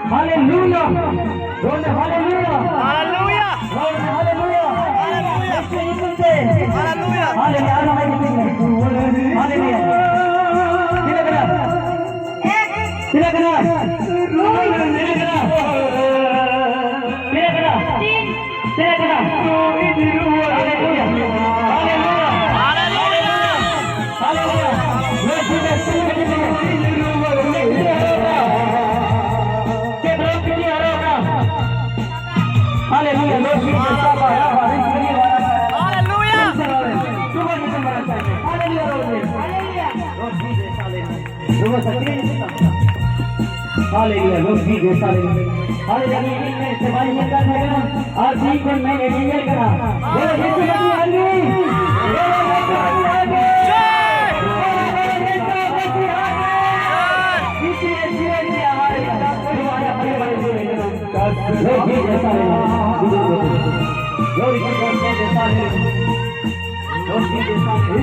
Hallelujah. Hallelujah. Hallelujah. Hallelujah. Hallelujah. Hallelujah. Hallelujah. Silakan. Hallelujah, Lord Jesus, hallelujah. Hallelujah, मैं सवाल ये कर रहा हूँ, आज ही को मैंने ये करा, बोलो यीशु मसीह आगे, बोलो यीशु मसीह आगे, यीशु मसीह आगे, हमारे हमारा परिवार Lord Jesus, hallelujah. Glory to God, Jesus, hallelujah. Lord Jesus, hallelujah.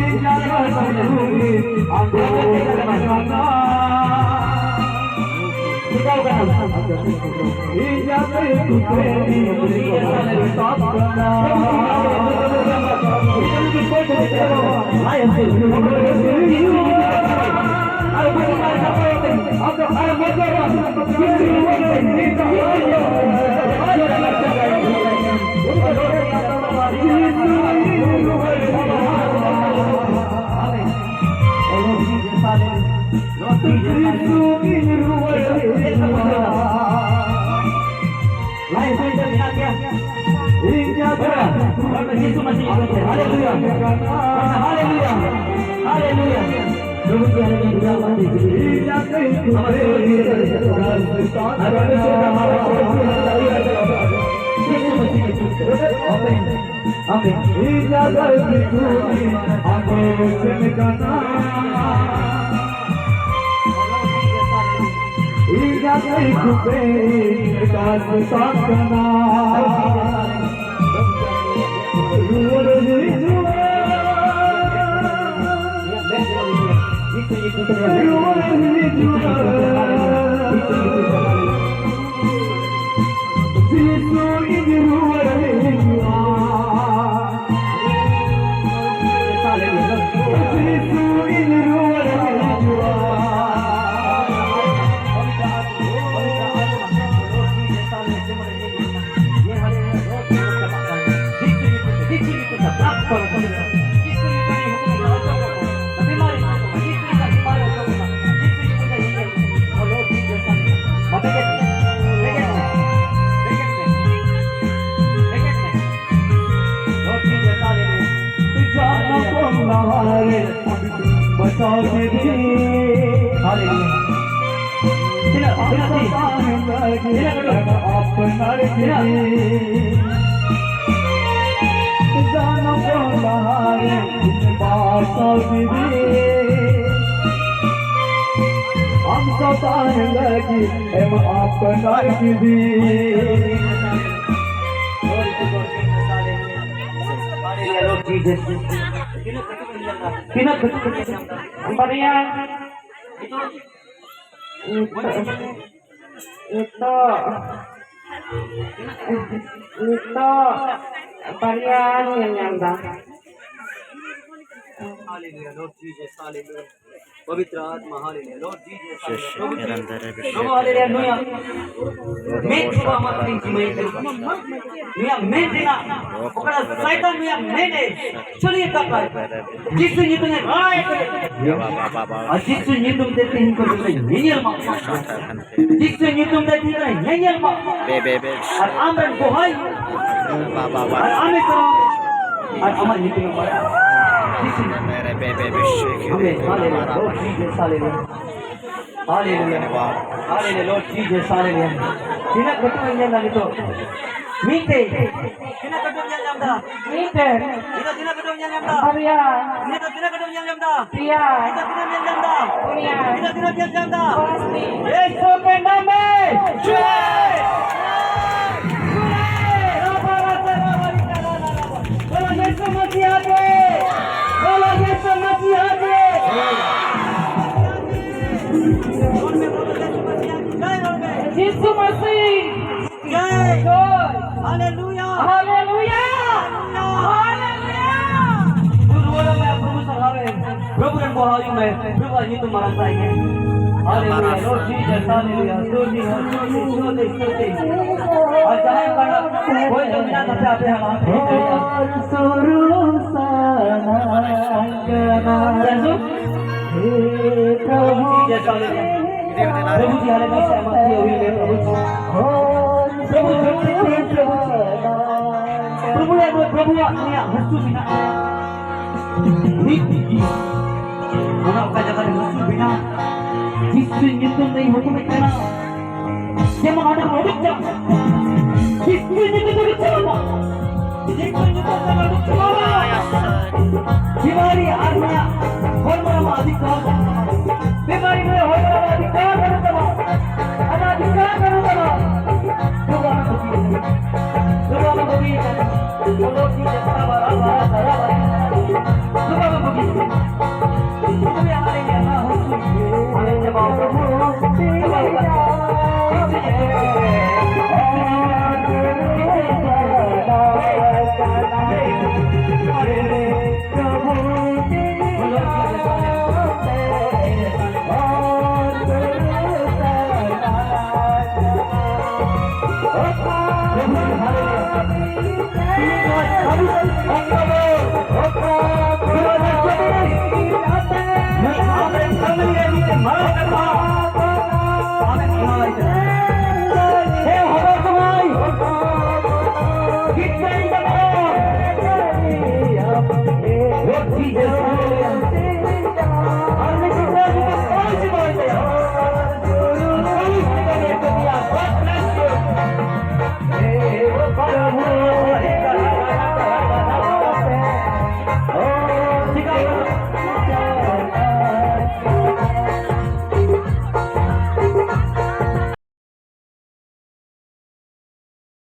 हम सतान लगी एम अपना विधि बढ़िया itu varian yang nyambang. Hallelujah, Lord Jesus, hallelujah. पवित्र आत्मा हालेलुया लॉर्ड जीसस हालेलुया प्रभु हालेलुया मैं प्रभु हमारी जीवन मिया मैं देना ओकरा शैतान मिया मैं दे चलिए काका जिस ने तुमने राय और जिस ने तुम देते हैं को नियल मा जिस ने तुम देते हैं नियल मा बे और आमरन को है और आमे करो और अमर निकल पड़ा मेरे बेबे विश्व Hallelujah, Lord Jesus, hallelujah. Sino katuan niya lang ito? Mite. Sino katuan niya lang da? Mite. Sino katuan niya lang da? Maria. Sino katuan niya lang da? Pia. Sino katuan niya lang da? Kuya. Sino katuan niya lang da? Pasti. Yesus pename. Jai. Kalau Yesus masih ada. Kalau Yesus masih ada. Yesus masih. जय Joy. Hallelujah Hallelujah. Hallelujah. प्रभु सहारे प्रभु ने बुहाई में प्रभु आज तुम मारा पाएंगे hallelujah Lord Jesus hallelujah स्तुति स्तुति स्तुति और जहां पर कोई जो बिना नफे आते हैं वहां पे सुरुसाना हे प्रभु जीसस हालेलुया प्रभु जी हालेलुया सहमत हुए हैं प्रभु प्रभु अपने हंसू बिना mana apa jangan hंसू बिना जिससे नितुम नहीं हुक्म करना ये महान रोडिक जा जिससे नितुम नहीं चलना जिससे नितुम नहीं चलना बीमारी आत्मा और मरा अधिकार बीमारी में हो रहा अधिकार करता अनाधिकार करता भगवान बगी बोलो कि जैसा बड़ा भगवान बगी तुम्हें हमारे यहाँ हो हमें जवाब Jesus